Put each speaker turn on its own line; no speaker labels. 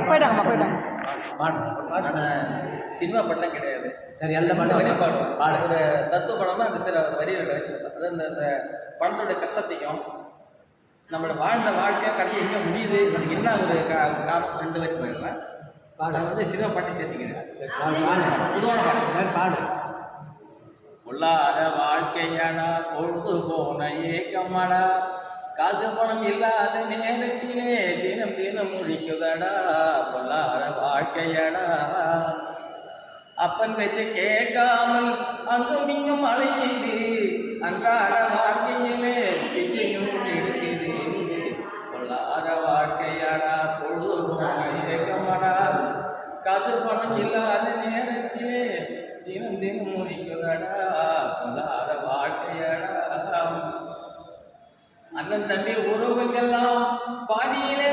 போயிட்டாங்க.
சினிமா படம் கிடையாது.
சரி, எந்த படம்
பாடுவேன். ஒரு தத்துவ படம்னா அந்த சில வரிகள் வச்சு அதாவது இந்த படத்தோட கஷ்டத்தையும் நம்மளோட வாழ்ந்த வாழ்க்கையை கடைசி எங்கே முடியுது, அதுக்கு என்ன ஒரு காரணம் 2 வரி போயிடுவேன். அதை சினிமா பாட்டி சேர்த்துக்கிறேன். பொதுவான பாட்டு.
சரி, பாடு.
பொல்லாத வாழ்க்கையாடா, பொழுது போன ஏக்கமாடா, காசு பணம் இல்லாத நேரத்திலே தினம் தினம் முடிக்குதடா. பொல்லாத வாழ்க்கையாடா, அப்பன் வச்சு கேட்காமல் அங்கும் இங்கும் அலையுது, அன்றாட வாழ்க்கையிலே பிச்சையும் எடுக்குது. பொல்லாத வாழ்க்கையாடா, பொழுது போன ஏக்கமாடா, காசு பணம் இல்லாத நேரத்திலே தினம் தினம் முடிக்குதடா. பொல்லாத வாழ்க்கையாடா. அண்ணன் தம்பி உறவுகள் எல்லாம் பாதியிலே